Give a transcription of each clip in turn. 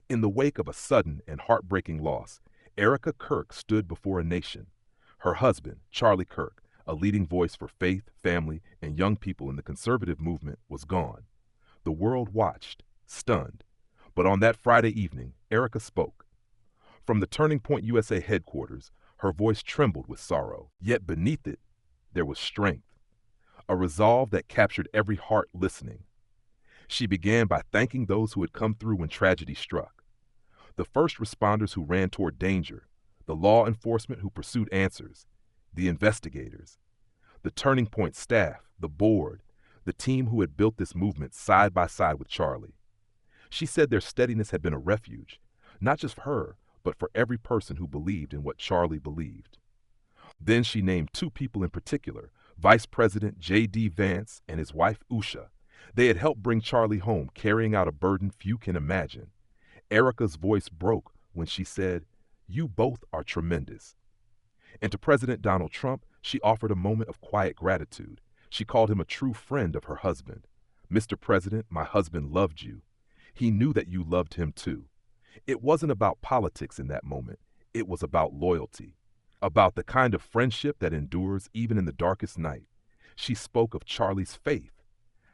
In the wake of a sudden and heartbreaking loss, Erika Kirk stood before a nation. Her husband, Charlie Kirk, a leading voice for faith, family, and young people in the conservative movement, was gone. The world watched, stunned. But on that Friday evening, Erika spoke. From the Turning Point USA headquarters, her voice trembled with sorrow, yet beneath it, there was strength, a resolve that captured every heart listening. She began by thanking those who had come through when tragedy struck. The first responders who ran toward danger, the law enforcement who pursued answers, the investigators, the Turning Point staff, the board, the team who had built this movement side by side with Charlie. She said their steadiness had been a refuge, not just for her, but for every person who believed in what Charlie believed. Then she named two people in particular, Vice President J.D. Vance and his wife Usha. They had helped bring Charlie home, carrying out a burden few can imagine. Erika's voice broke when she said, "You both are tremendous." And to President Donald Trump, she offered a moment of quiet gratitude. She called him a true friend of her husband. "Mr. President, my husband loved you. He knew that you loved him too." It wasn't about politics in that moment. It was about loyalty, about the kind of friendship that endures even in the darkest night. She spoke of Charlie's faith,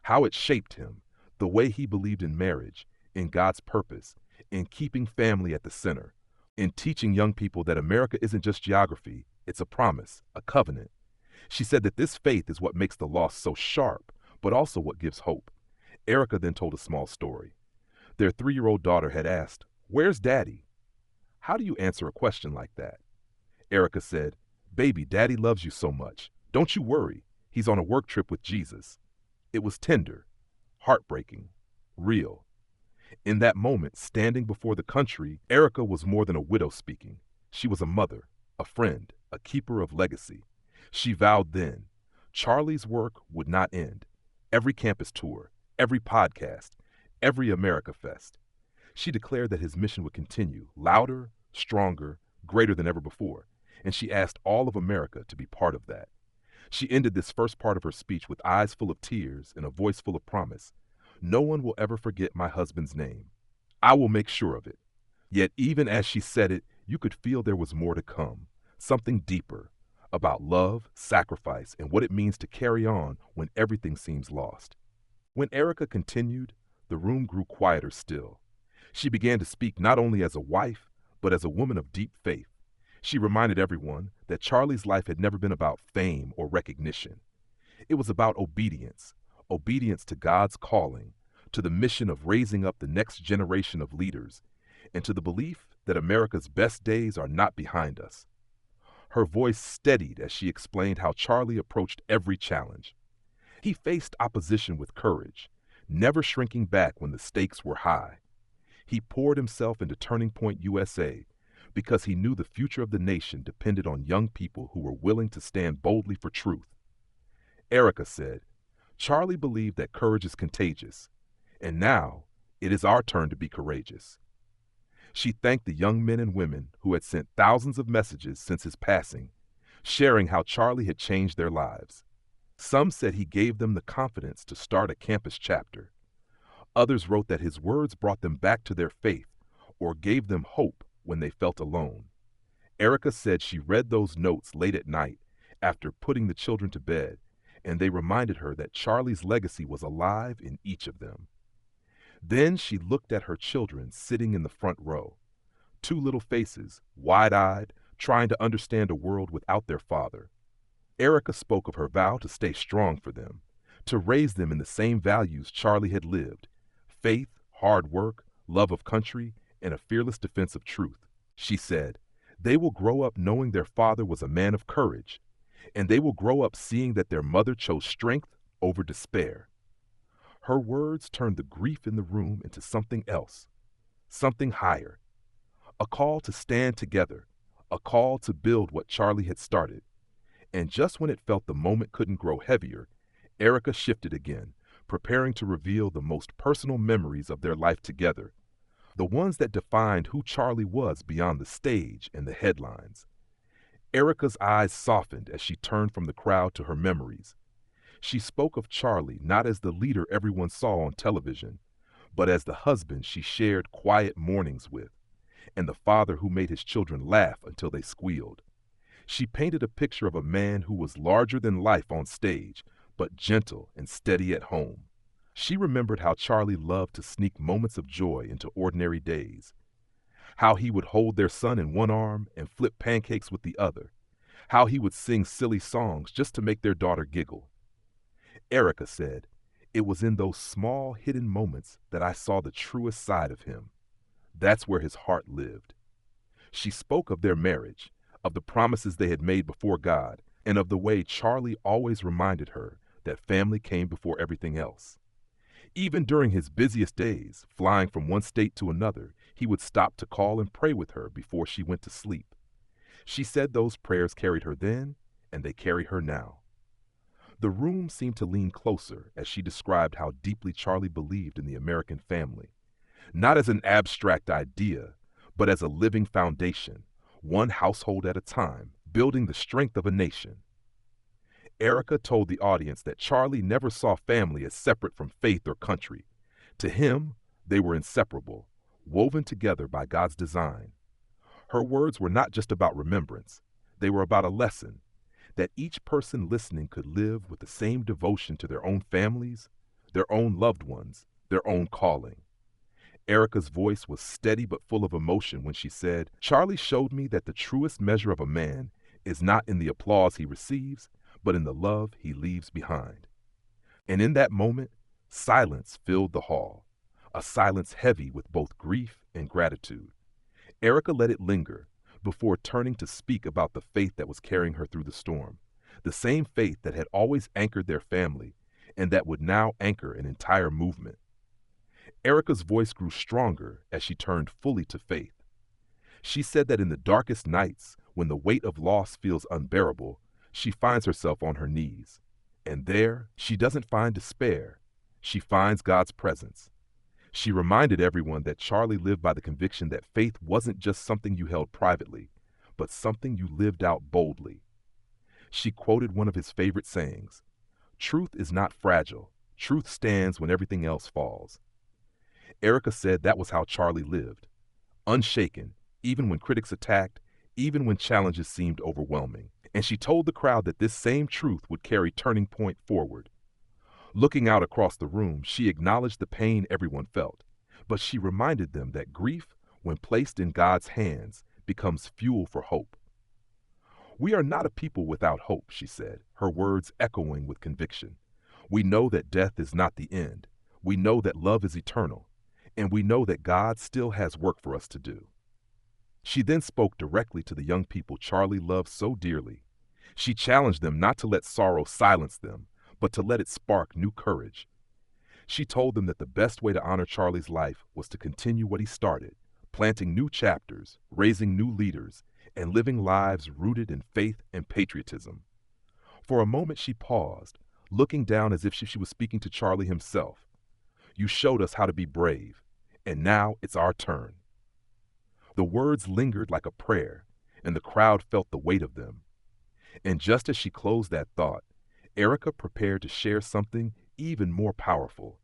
how it shaped him, the way he believed in marriage, in God's purpose, in keeping family at the center, in teaching young people that America isn't just geography, it's a promise, a covenant. She said that this faith is what makes the loss so sharp, but also what gives hope. Erika then told a small story. Their 3-year-old daughter had asked, "Where's Daddy?" How do you answer a question like that? Erika said, "Baby, Daddy loves you so much. Don't you worry. He's on a work trip with Jesus." It was tender, heartbreaking, real. In that moment, standing before the country, Erika was more than a widow speaking. She was a mother, a friend, a keeper of legacy. She vowed then, Charlie's work would not end. Every campus tour, every podcast, every America Fest. She declared that his mission would continue, louder, stronger, greater than ever before, and she asked all of America to be part of that. She ended this first part of her speech with eyes full of tears and a voice full of promise. "No one will ever forget my husband's name. I will make sure of it." Yet even as she said it, you could feel there was more to come, something deeper, about love, sacrifice, and what it means to carry on when everything seems lost. When Erika continued, the room grew quieter still. She began to speak not only as a wife, but as a woman of deep faith. She reminded everyone that Charlie's life had never been about fame or recognition. It was about obedience, obedience to God's calling, to the mission of raising up the next generation of leaders, and to the belief that America's best days are not behind us. Her voice steadied as she explained how Charlie approached every challenge. He faced opposition with courage, never shrinking back when the stakes were high. He poured himself into Turning Point USA because he knew the future of the nation depended on young people who were willing to stand boldly for truth. Erika said, "Charlie believed that courage is contagious, and now it is our turn to be courageous." She thanked the young men and women who had sent thousands of messages since his passing, sharing how Charlie had changed their lives. Some said he gave them the confidence to start a campus chapter. Others wrote that his words brought them back to their faith or gave them hope when they felt alone. Erika said she read those notes late at night after putting the children to bed, and they reminded her that Charlie's legacy was alive in each of them. Then she looked at her children sitting in the front row, 2 little faces, wide-eyed, trying to understand a world without their father. Erika spoke of her vow to stay strong for them, to raise them in the same values Charlie had lived: faith, hard work, love of country, and a fearless defense of truth. She said, "They will grow up knowing their father was a man of courage, and they will grow up seeing that their mother chose strength over despair." Her words turned the grief in the room into something else, something higher. A call to stand together, a call to build what Charlie had started. And just when it felt the moment couldn't grow heavier, Erika shifted again, preparing to reveal the most personal memories of their life together, the ones that defined who Charlie was beyond the stage and the headlines. Erika's eyes softened as she turned from the crowd to her memories. She spoke of Charlie not as the leader everyone saw on television, but as the husband she shared quiet mornings with, and the father who made his children laugh until they squealed. She painted a picture of a man who was larger than life on stage, but gentle and steady at home. She remembered how Charlie loved to sneak moments of joy into ordinary days, how he would hold their son in one arm and flip pancakes with the other, how he would sing silly songs just to make their daughter giggle. Erika said, "It was in those small hidden moments that I saw the truest side of him. That's where his heart lived." She spoke of their marriage, of the promises they had made before God, and of the way Charlie always reminded her that family came before everything else. Even during his busiest days, flying from one state to another, he would stop to call and pray with her before she went to sleep. She said those prayers carried her then, and they carry her now. The room seemed to lean closer as she described how deeply Charlie believed in the American family, not as an abstract idea, but as a living foundation, one household at a time, building the strength of a nation. Erika told the audience that Charlie never saw family as separate from faith or country. To him, they were inseparable, woven together by God's design. Her words were not just about remembrance, they were about a lesson that each person listening could live with the same devotion to their own families, their own loved ones, their own calling. Erika's voice was steady but full of emotion when she said, "Charlie showed me that the truest measure of a man is not in the applause he receives, but in the love he leaves behind." And in that moment, silence filled the hall, a silence heavy with both grief and gratitude. Erika let it linger before turning to speak about the faith that was carrying her through the storm, the same faith that had always anchored their family and that would now anchor an entire movement. Erika's voice grew stronger as she turned fully to faith. She said that in the darkest nights, when the weight of loss feels unbearable, she finds herself on her knees. And there, she doesn't find despair. She finds God's presence. She reminded everyone that Charlie lived by the conviction that faith wasn't just something you held privately, but something you lived out boldly. She quoted one of his favorite sayings, "Truth is not fragile. Truth stands when everything else falls." Erika said that was how Charlie lived, unshaken, even when critics attacked, even when challenges seemed overwhelming. And she told the crowd that this same truth would carry Turning Point forward. Looking out across the room, she acknowledged the pain everyone felt, but she reminded them that grief, when placed in God's hands, becomes fuel for hope. "We are not a people without hope," she said, her words echoing with conviction. "We know that death is not the end. We know that love is eternal. And we know that God still has work for us to do." She then spoke directly to the young people Charlie loved so dearly. She challenged them not to let sorrow silence them, but to let it spark new courage. She told them that the best way to honor Charlie's life was to continue what he started, planting new chapters, raising new leaders, and living lives rooted in faith and patriotism. For a moment she paused, looking down as if she was speaking to Charlie himself. "You showed us how to be brave, and now it's our turn." The words lingered like a prayer, and the crowd felt the weight of them. And just as she closed that thought, Erika prepared to share something even more powerful.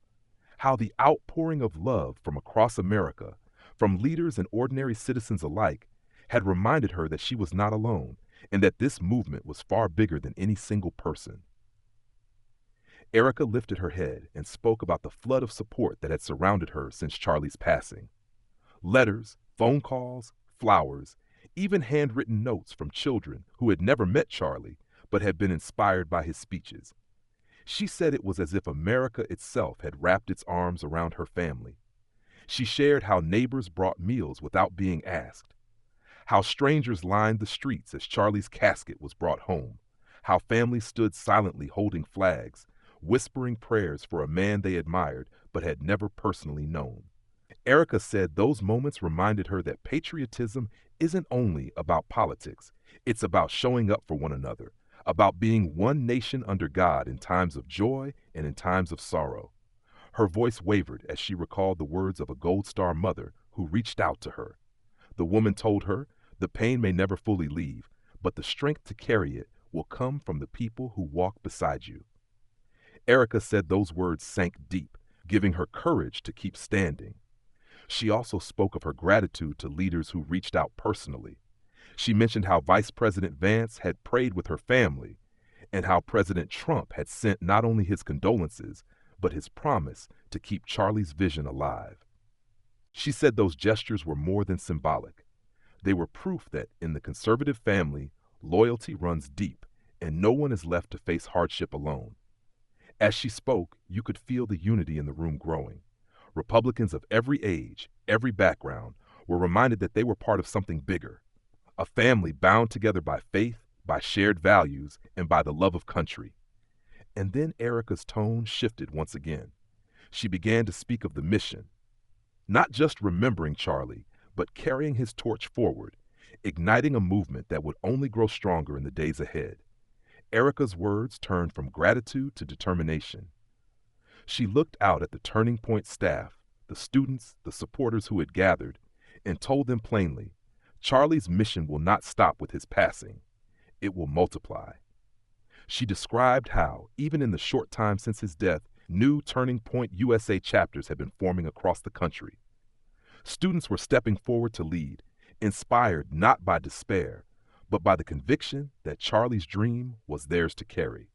How the outpouring of love from across America, from leaders and ordinary citizens alike, had reminded her that she was not alone, and that this movement was far bigger than any single person. Erika lifted her head and spoke about the flood of support that had surrounded her since Charlie's passing. Letters, phone calls, flowers, even handwritten notes from children who had never met Charlie but had been inspired by his speeches. She said it was as if America itself had wrapped its arms around her family. She shared how neighbors brought meals without being asked, how strangers lined the streets as Charlie's casket was brought home, how families stood silently holding flags, whispering prayers for a man they admired but had never personally known. Erika said those moments reminded her that patriotism isn't only about politics, it's about showing up for one another, about being one nation under God in times of joy and in times of sorrow. Her voice wavered as she recalled the words of a Gold Star mother who reached out to her. The woman told her, "The pain may never fully leave, but the strength to carry it will come from the people who walk beside you." Erika said those words sank deep, giving her courage to keep standing. She also spoke of her gratitude to leaders who reached out personally. She mentioned how Vice President Vance had prayed with her family and how President Trump had sent not only his condolences, but his promise to keep Charlie's vision alive. She said those gestures were more than symbolic. They were proof that in the conservative family, loyalty runs deep and no one is left to face hardship alone. As she spoke, you could feel the unity in the room growing. Republicans of every age, every background, were reminded that they were part of something bigger, a family bound together by faith, by shared values, and by the love of country. And then Erika's tone shifted once again. She began to speak of the mission, not just remembering Charlie, but carrying his torch forward, igniting a movement that would only grow stronger in the days ahead. Erika's words turned from gratitude to determination. She looked out at the Turning Point staff, the students, the supporters who had gathered, and told them plainly, Charlie's mission will not stop with his passing. It will multiply. She described how, even in the short time since his death, new Turning Point USA chapters had been forming across the country. Students were stepping forward to lead, inspired not by despair, but by the conviction that Charlie's dream was theirs to carry.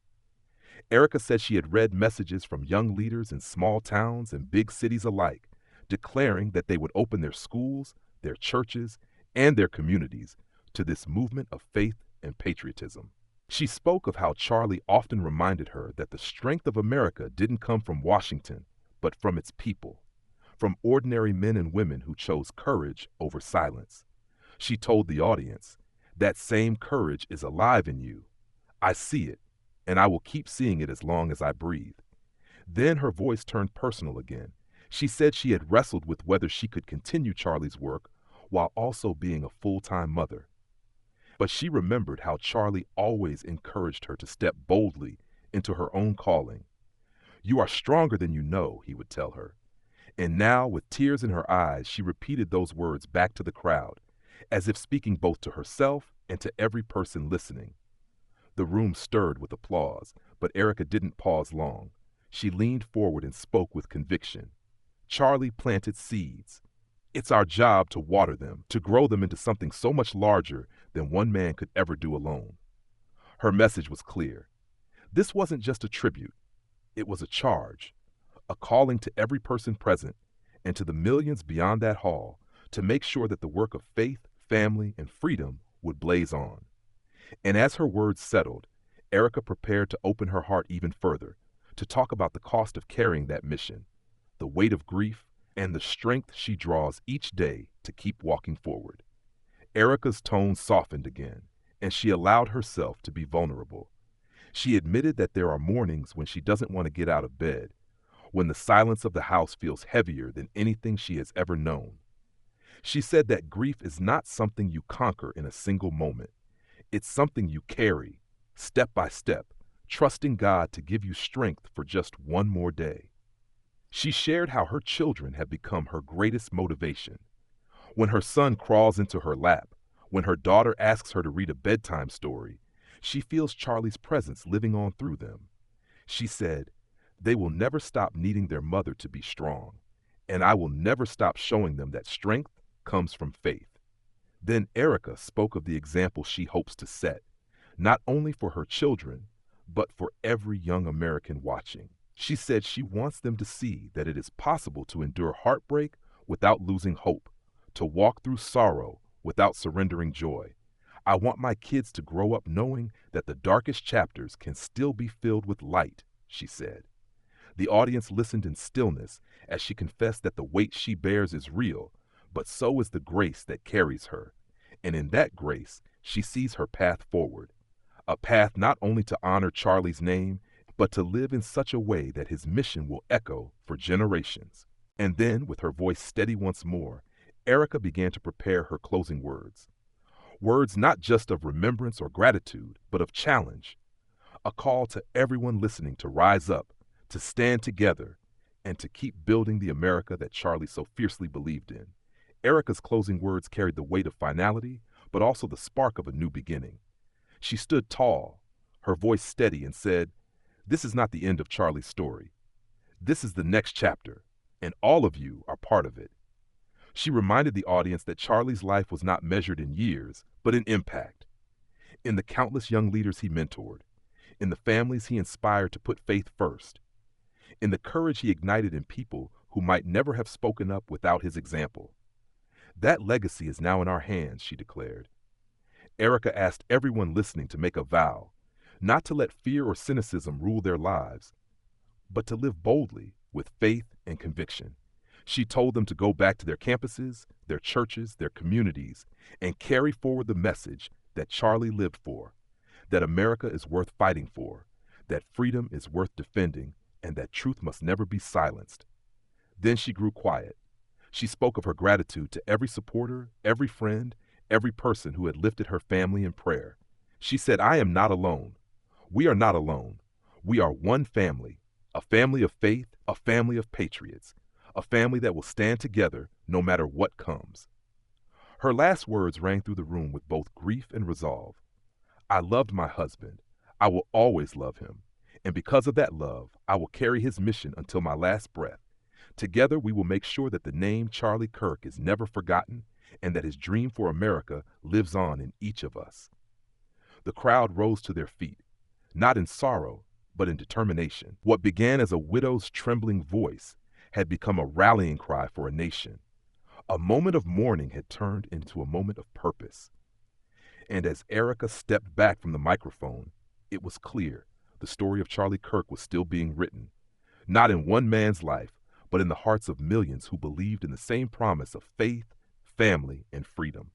Erika said she had read messages from young leaders in small towns and big cities alike, declaring that they would open their schools, their churches, and their communities to this movement of faith and patriotism. She spoke of how Charlie often reminded her that the strength of America didn't come from Washington, but from its people, from ordinary men and women who chose courage over silence. She told the audience, that same courage is alive in you. I see it, and I will keep seeing it as long as I breathe. Then her voice turned personal again. She said she had wrestled with whether she could continue Charlie's work while also being a full-time mother. But she remembered how Charlie always encouraged her to step boldly into her own calling. You are stronger than you know, he would tell her. And now, with tears in her eyes, she repeated those words back to the crowd, as if speaking both to herself and to every person listening. The room stirred with applause, but Erika didn't pause long. She leaned forward and spoke with conviction. Charlie planted seeds. It's our job to water them, to grow them into something so much larger than one man could ever do alone. Her message was clear. This wasn't just a tribute. It was a charge, a calling to every person present and to the millions beyond that hall to make sure that the work of faith, family, and freedom would blaze on. And as her words settled, Erika prepared to open her heart even further, to talk about the cost of carrying that mission, the weight of grief, and the strength she draws each day to keep walking forward. Erika's tone softened again, and she allowed herself to be vulnerable. She admitted that there are mornings when she doesn't want to get out of bed, when the silence of the house feels heavier than anything she has ever known. She said that grief is not something you conquer in a single moment. It's something you carry, step by step, trusting God to give you strength for just one more day. She shared how her children have become her greatest motivation. When her son crawls into her lap, when her daughter asks her to read a bedtime story, she feels Charlie's presence living on through them. She said, they will never stop needing their mother to be strong, and I will never stop showing them that strength comes from faith. Then Erika spoke of the example she hopes to set, not only for her children, but for every young American watching. She said she wants them to see that it is possible to endure heartbreak without losing hope, to walk through sorrow without surrendering joy. I want my kids to grow up knowing that the darkest chapters can still be filled with light, she said. The audience listened in stillness as she confessed that the weight she bears is real, but so is the grace that carries her. And in that grace, she sees her path forward, a path not only to honor Charlie's name, but to live in such a way that his mission will echo for generations. And then, with her voice steady once more, Erika began to prepare her closing words. Words not just of remembrance or gratitude, but of challenge. A call to everyone listening to rise up, to stand together, and to keep building the America that Charlie so fiercely believed in. Erika's closing words carried the weight of finality, but also the spark of a new beginning. She stood tall, her voice steady, and said, "This is not the end of Charlie's story. This is the next chapter, and all of you are part of it. She reminded the audience that Charlie's life was not measured in years, but in impact. In the countless young leaders he mentored, in the families he inspired to put faith first, in the courage he ignited in people who might never have spoken up without his example. That legacy is now in our hands, she declared. Erika asked everyone listening to make a vow, not to let fear or cynicism rule their lives, but to live boldly with faith and conviction. She told them to go back to their campuses, their churches, their communities, and carry forward the message that Charlie lived for, that America is worth fighting for, that freedom is worth defending, and that truth must never be silenced. Then she grew quiet. She spoke of her gratitude to every supporter, every friend, every person who had lifted her family in prayer. She said, "I am not alone. We are not alone. We are one family, a family of faith, a family of patriots, a family that will stand together no matter what comes." Her last words rang through the room with both grief and resolve. "I loved my husband. I will always love him. And because of that love, I will carry his mission until my last breath. Together, we will make sure that the name Charlie Kirk is never forgotten and that his dream for America lives on in each of us." The crowd rose to their feet, not in sorrow, but in determination. What began as a widow's trembling voice had become a rallying cry for a nation. A moment of mourning had turned into a moment of purpose. And as Erika stepped back from the microphone, it was clear the story of Charlie Kirk was still being written, not in one man's life, but in the hearts of millions who believed in the same promise of faith, family, and freedom.